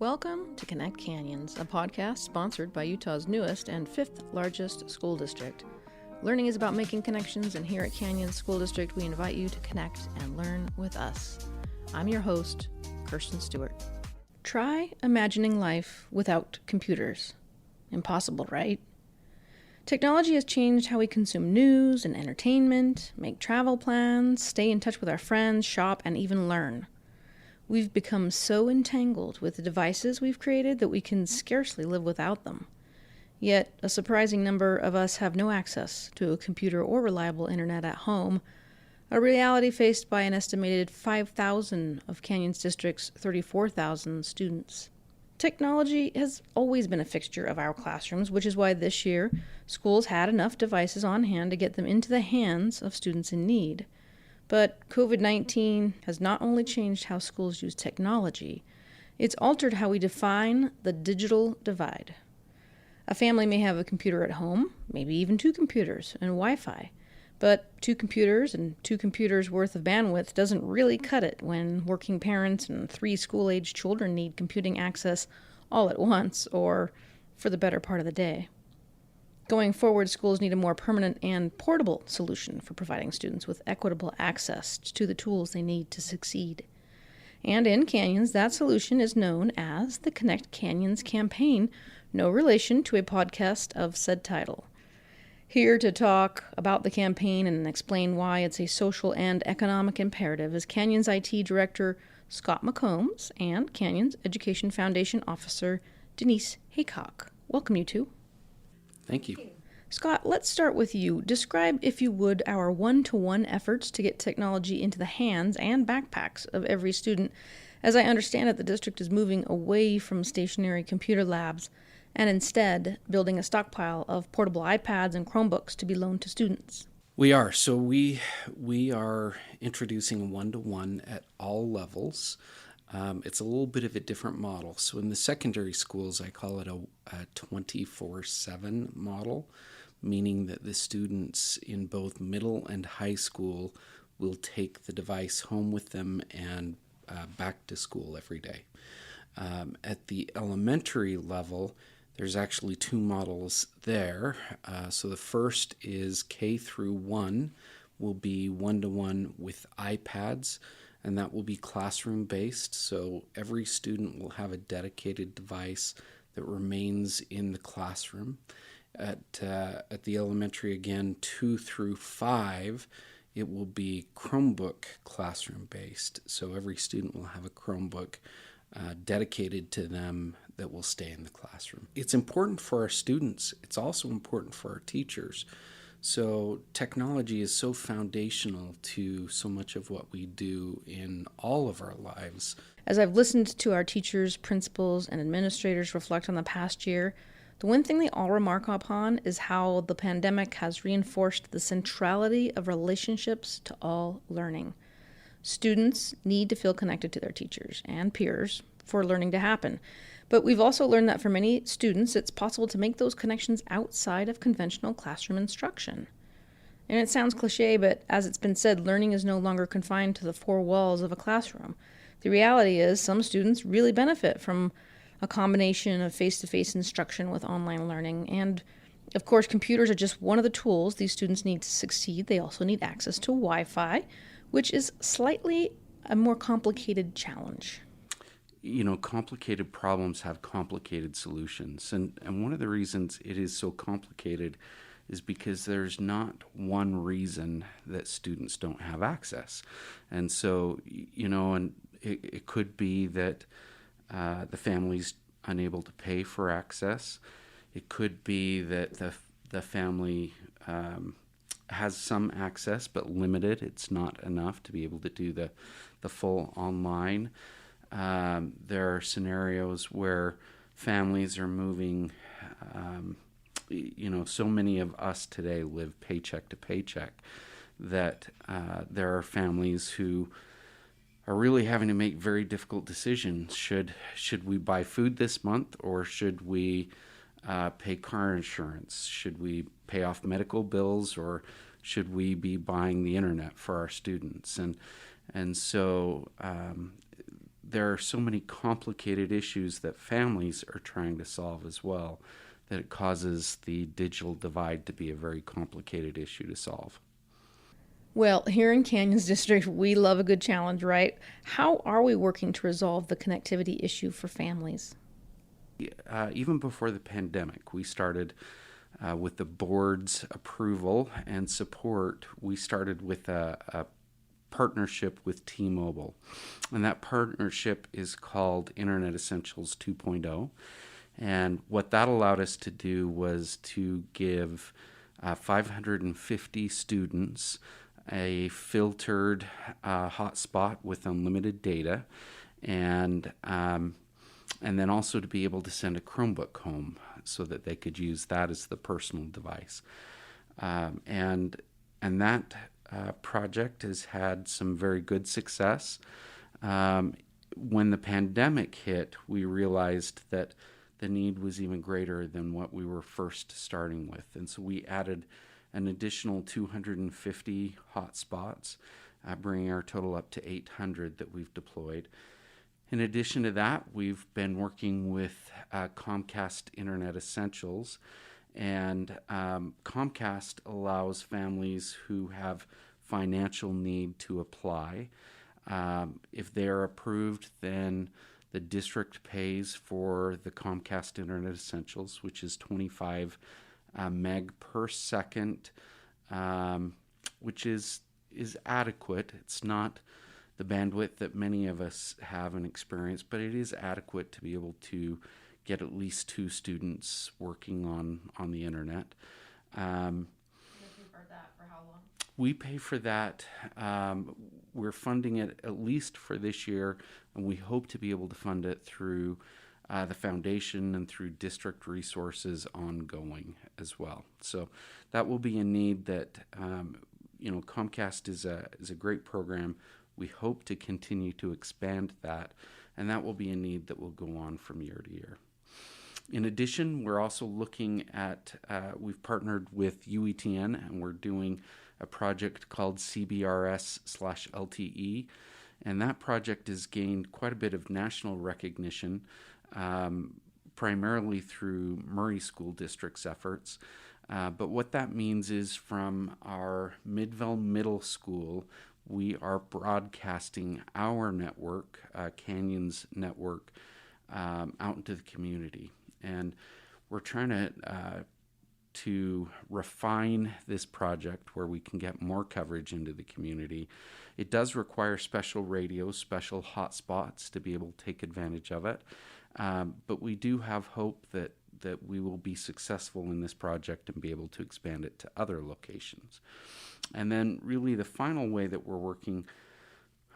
Welcome to Connect Canyons, a podcast sponsored by Utah's newest and fifth largest school district. Learning is about making connections, and here at Canyons School District, we invite you to connect and learn with us. I'm your host, Kirsten Stewart. Try imagining life without computers. Impossible, right? Technology has changed how we consume news and entertainment, make travel plans, stay in touch with our friends, shop, and even learn. We've become so entangled with the devices we've created that we can scarcely live without them. Yet, a surprising number of us have no access to a computer or reliable internet at home, a reality faced by an estimated 5,000 of Canyons District's 34,000 students. Technology has always been a fixture of our classrooms, which is why this year, schools had enough devices on hand to get them into the hands of students in need. But COVID-19 has not only changed how schools use technology, it's altered how we define the digital divide. A family may have a computer at home, maybe even two computers and Wi-Fi, but two computers and two computers worth of bandwidth doesn't really cut it when working parents and 3 school-aged children need computing access all at once or for the better part of the day. Going forward, schools need a more permanent and portable solution for providing students with equitable access to the tools they need to succeed. And in Canyons, that solution is known as the Connect Canyons campaign, no relation to a podcast of said title. Here to talk about the campaign and explain why it's a social and economic imperative is Canyons IT Director Scot McCombs and Canyons Education Foundation Officer Denise Haycock. Welcome, you two. Thank you. Scot, let's start with you. Describe, if you would, our one-to-one efforts to get technology into the hands and backpacks of every student. As I understand it, the district is moving away from stationary computer labs and instead building a stockpile of portable iPads and Chromebooks to be loaned to students. We are. So we are introducing one-to-one at all levels. It's a little bit of a different model. So in the secondary schools, I call it a 24/7 model, meaning that the students in both middle and high school will take the device home with them and back to school every day. At the elementary level, there's actually 2 models there. So the first is K through 1 will be one-to-one with iPads, and that will be classroom-based. So every student will have a dedicated device that remains in the classroom. At the elementary, again, 2 through 5, it will be Chromebook classroom-based. So every student will have a Chromebook dedicated to them that will stay in the classroom. It's important for our students. It's also important for our teachers. So technology is so foundational to so much of what we do in all of our lives. As I've listened to our teachers, principals, and administrators reflect on the past year, the one thing they all remark upon is how the pandemic has reinforced the centrality of relationships to all learning. Students need to feel connected to their teachers and peers for learning to happen. But we've also learned that for many students, it's possible to make those connections outside of conventional classroom instruction. And it sounds cliche, but as it's been said, learning is no longer confined to the 4 walls of a classroom. The reality is some students really benefit from a combination of face-to-face instruction with online learning. And of course, computers are just one of the tools these students need to succeed. They also need access to Wi-Fi, which is slightly a more complicated challenge. You know, complicated problems have complicated solutions. And one of the reasons it is so complicated is because there's not one reason that students don't have access. And so, you know, and it could be that the family's unable to pay for access. It could be that the family has some access but limited. It's not enough to be able to do the full online. There are scenarios where families are moving, so many of us today live paycheck to paycheck, that there are families who are really having to make very difficult decisions. Should we buy food this month, or should we pay car insurance? Should we pay off medical bills, or should we be buying the internet for our students? And so there are so many complicated issues that families are trying to solve as well, that it causes the digital divide to be a very complicated issue to solve. Well, here in Canyons District, we love a good challenge, right? How are we working to resolve the connectivity issue for families? Even before the pandemic, we started with the board's approval and support. We started with a partnership with T-Mobile, and that partnership is called Internet Essentials 2.0. And what that allowed us to do was to give 550 students a filtered hotspot with unlimited data, and then also to be able to send a Chromebook home so that they could use that as the personal device. And that project has had some very good success. When the pandemic hit, we realized that the need was even greater than what we were first starting with. And so we added an additional 250 hotspots, bringing our total up to 800 that we've deployed. In addition to that, we've been working with Comcast Internet Essentials, and Comcast allows families who have financial need to apply. If they're approved, then the district pays for the Comcast Internet Essentials, which is 25 meg per second, which is adequate. It's not the bandwidth that many of us have and experience, but it is adequate to be able to get at least 2 students working on the internet. You pay for that for how long? We pay for that. We're funding it at least for this year, and we hope to be able to fund it through the foundation and through district resources ongoing as well. So that will be a need that, Comcast is a great program. We hope to continue to expand that, and that will be a need that will go on from year to year. In addition, we're also looking at, we've partnered with UETN, and we're doing a project called CBRS/LTE, and that project has gained quite a bit of national recognition, primarily through Murray School District's efforts. But what that means is from our Midvale Middle School, we are broadcasting our network, Canyons Network, out into the community. And we're trying to refine this project where we can get more coverage into the community. It does require special radios, special hotspots to be able to take advantage of it. But we do have hope that we will be successful in this project and be able to expand it to other locations. And then really the final way that we're working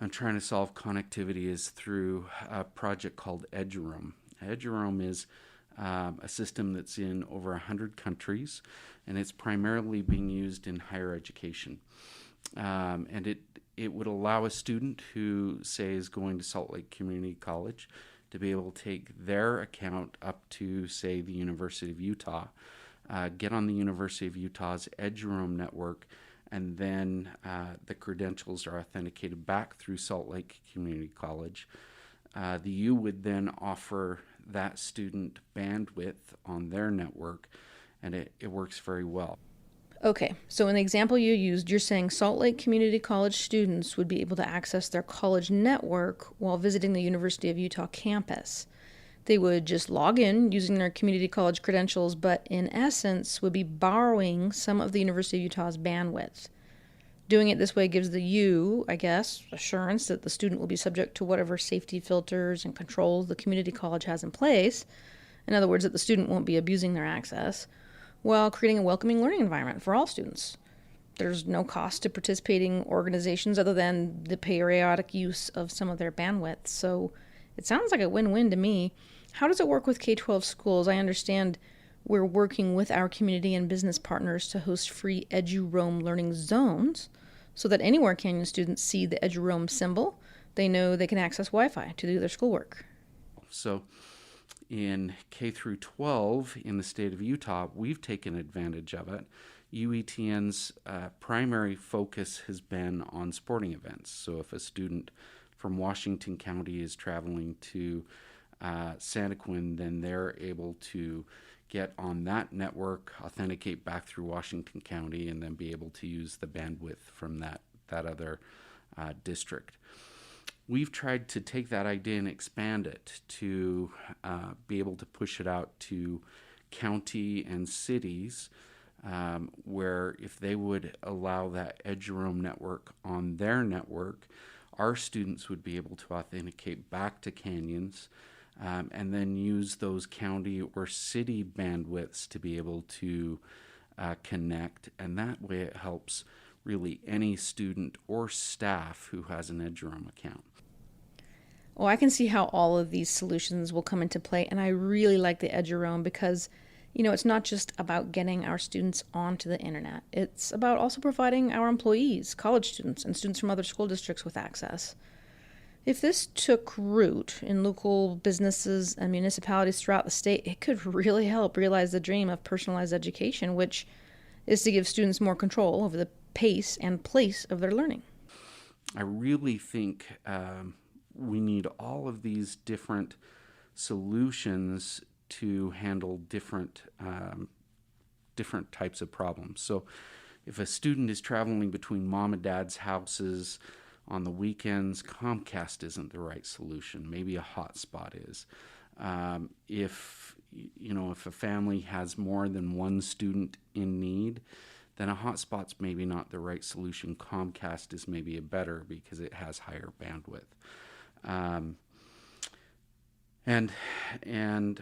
on trying to solve connectivity is through a project called EduRoam. EduRoam is a system that's in over 100 countries, and it's primarily being used in higher education. And it would allow a student who, say, is going to Salt Lake Community College to be able to take their account up to, say, the University of Utah, get on the University of Utah's EduRoam network, and then the credentials are authenticated back through Salt Lake Community College. The U would then offer that student bandwidth on their network, and it works very well. Okay, so in the example you used, you're saying Salt Lake Community College students would be able to access their college network while visiting the University of Utah campus. They would just log in using their community college credentials, but in essence would be borrowing some of the University of Utah's bandwidth. Doing it this way gives the U, I guess, assurance that the student will be subject to whatever safety filters and controls the community college has in place. In other words, that the student won't be abusing their access, while creating a welcoming learning environment for all students. There's no cost to participating organizations other than the periodic use of some of their bandwidth. So it sounds like a win-win to me. How does it work with K-12 schools? I understand we're working with our community and business partners to host free EduRoam learning zones so that anywhere Canyon students see the EduRoam symbol, they know they can access Wi-Fi to do their schoolwork. So in K through 12 in the state of Utah, we've taken advantage of it. UETN's primary focus has been on sporting events. So if a student, from Washington County is traveling to Santaquin, then they're able to get on that network, authenticate back through Washington County, and then be able to use the bandwidth from that other district. We've tried to take that idea and expand it to be able to push it out to county and cities, where if they would allow that Ed Jerome network on their network, our students would be able to authenticate back to Canyons, and then use those county or city bandwidths to be able to connect. And that way it helps really any student or staff who has an Ed Jerome account. Well, I can see how all of these solutions will come into play, and I really like the Ed Jerome because, it's not just about getting our students onto the internet. It's about also providing our employees, college students, and students from other school districts with access. If this took root in local businesses and municipalities throughout the state, it could really help realize the dream of personalized education, which is to give students more control over the pace and place of their learning. I really think we need all of these different solutions to handle different types of problems. So if a student is traveling between mom and dad's houses on the weekends, Comcast isn't the right solution. Maybe a hotspot is. If a family has more than one student in need, then a hotspot's maybe not the right solution. Comcast is maybe a better because it has higher bandwidth. And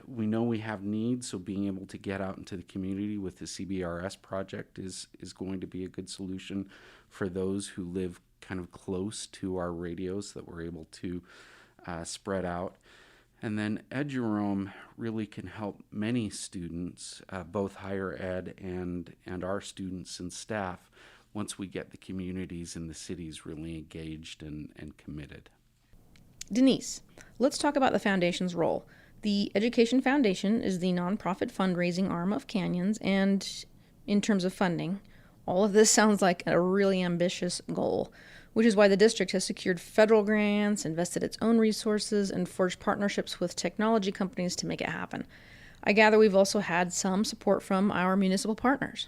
we know we have needs, so being able to get out into the community with the CBRS project is going to be a good solution for those who live kind of close to our radios that we're able to spread out. And then Ed Jerome really can help many students, both higher ed and our students and staff, once we get the communities and the cities really engaged and committed. Denise, let's talk about the Foundation's role. The Education Foundation is the nonprofit fundraising arm of Canyons, and in terms of funding, all of this sounds like a really ambitious goal, which is why the district has secured federal grants, invested its own resources, and forged partnerships with technology companies to make it happen. I gather we've also had some support from our municipal partners.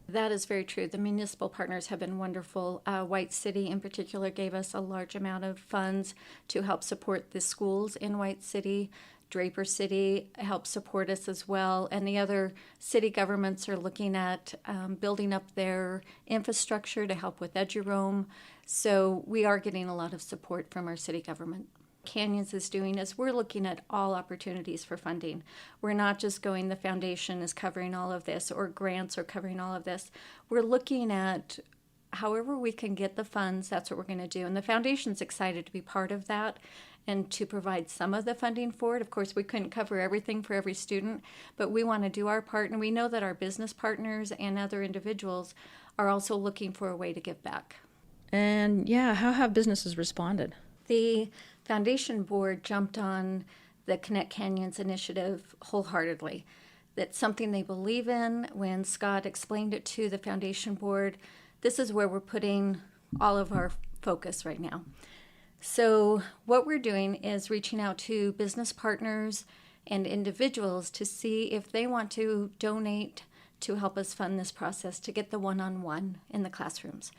That is very true. The municipal partners have been wonderful. White City in particular gave us a large amount of funds to help support the schools in White City. Draper City helps support us as well. And the other city governments are looking at building up their infrastructure to help with Ed Jerome. So we are getting a lot of support from our city government. Canyons is doing is we're looking at all opportunities for funding. We're not just going the foundation is covering all of this or grants are covering all of this. We're looking at however we can get the funds, that's what we're going to do. And the foundation's excited to be part of that and to provide some of the funding for it. Of course, we couldn't cover everything for every student, but we want to do our part. And we know that our business partners and other individuals are also looking for a way to give back. And how have businesses responded? The Foundation Board jumped on the Connect Canyons initiative wholeheartedly. That's something they believe in. When Scot explained it to the Foundation Board, this is where we're putting all of our focus right now. So what we're doing is reaching out to business partners and individuals to see if they want to donate to help us fund this process to get the one-on-one in the classrooms.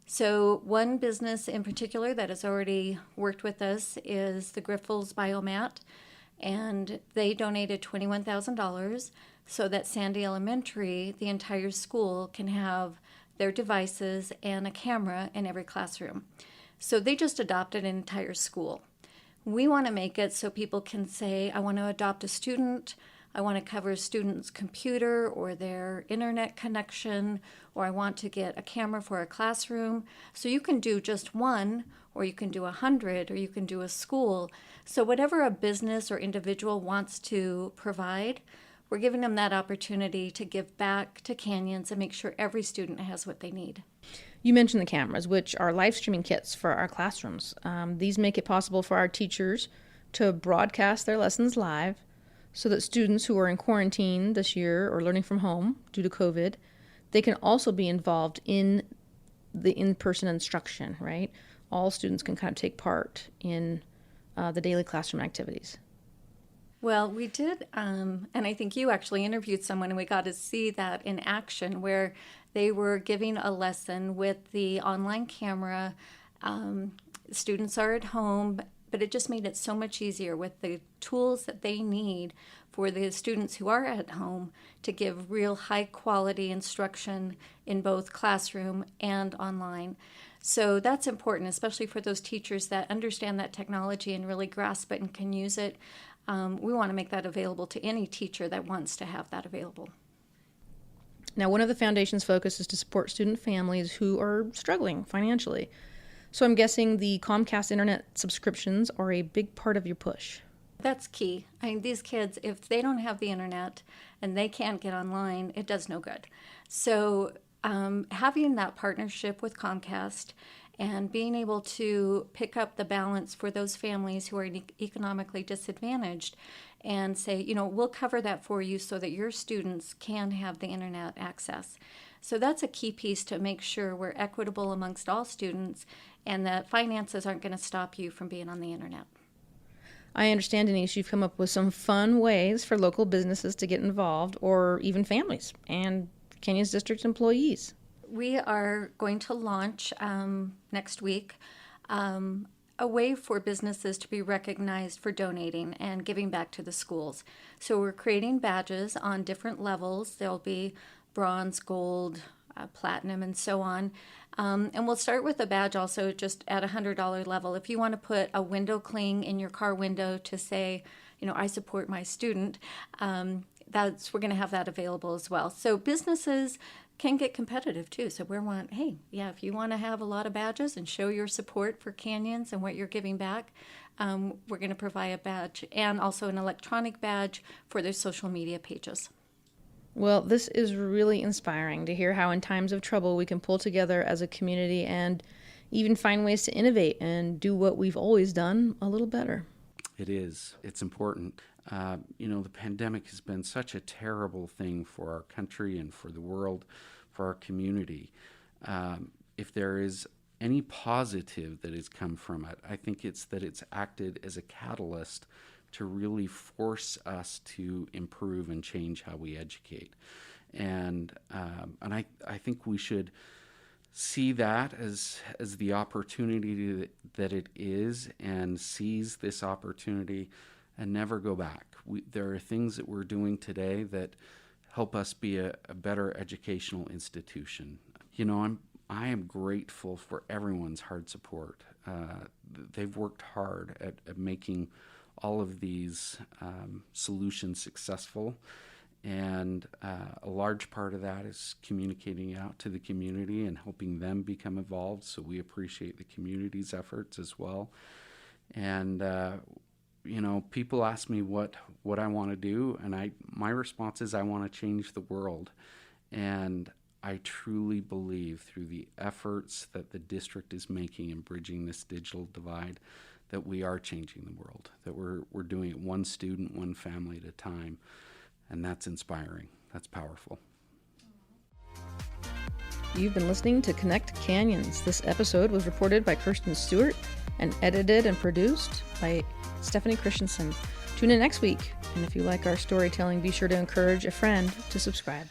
So one business in particular that has already worked with us is the Griffles Biomat, and they donated $21,000 so that Sandy Elementary, the entire school, can have their devices and a camera in every classroom. So they just adopted an entire school. We want to make it so people can say, I want to adopt a student, I want to cover a student's computer or their internet connection, or I want to get a camera for a classroom. So you can do just one, or you can do 100, or you can do a school. So whatever a business or individual wants to provide, we're giving them that opportunity to give back to Canyons and make sure every student has what they need. You mentioned the cameras, which are live streaming kits for our classrooms. These make it possible for our teachers to broadcast their lessons live, so that students who are in quarantine this year or learning from home due to COVID, they can also be involved in the in-person instruction, right? all students can kind of take part in the daily classroom activities? Well, we did, and I think you actually interviewed someone, and we got to see that in action where they were giving a lesson with the online camera. Students are at home, but it just made it so much easier with the tools that they need for the students who are at home to give real high quality instruction in both classroom and online. So that's important, especially for those teachers that understand that technology and really grasp it and can use it. We want to make that available to any teacher that wants to have that available. Now, one of the foundation's focus is to support student families who are struggling financially. So I'm guessing the Comcast internet subscriptions are a big part of your push. That's key. I mean, these kids, if they don't have the internet and they can't get online, it does no good. So having that partnership with Comcast and being able to pick up the balance for those families who are economically disadvantaged and say, we'll cover that for you so that your students can have the internet access. So that's a key piece to make sure we're equitable amongst all students and that finances aren't going to stop you from being on the internet. I understand, Denise, you've come up with some fun ways for local businesses to get involved, or even families and Canyons District employees. We are going to launch next week a way for businesses to be recognized for donating and giving back to the schools. So we're creating badges on different levels. There'll be bronze, gold, platinum, and so on. And we'll start with a badge also just at $100 level. If you want to put a window cling in your car window to say, I support my student, we're going to have that available as well. So businesses can get competitive too. So if you want to have a lot of badges and show your support for Canyons and what you're giving back, we're going to provide a badge and also an electronic badge for their social media pages. Well, this is really inspiring to hear how in times of trouble we can pull together as a community and even find ways to innovate and do what we've always done a little better. It is. It's important. The pandemic has been such a terrible thing for our country and for the world, for our community. If there is any positive that has come from it, I think it's that it's acted as a catalyst to really force us to improve and change how we educate. And I think we should see that as the opportunity that it is, and seize this opportunity and never go back. There are things that we're doing today that help us be a better educational institution. I am grateful for everyone's hard support. They've worked hard at making all of these solutions successful, and a large part of that is communicating out to the community and helping them become involved, so we appreciate the community's efforts as well. And people ask me what I want to do, and my response is I want to change the world. And I truly believe through the efforts that the district is making in bridging this digital divide that we are changing the world, that we're doing it one student, one family at a time, and that's inspiring. That's powerful. You've been listening to Connect Canyons. This episode was reported by Kirsten Stewart and edited and produced by Stephanie Christensen. Tune in next week, and if you like our storytelling, be sure to encourage a friend to subscribe.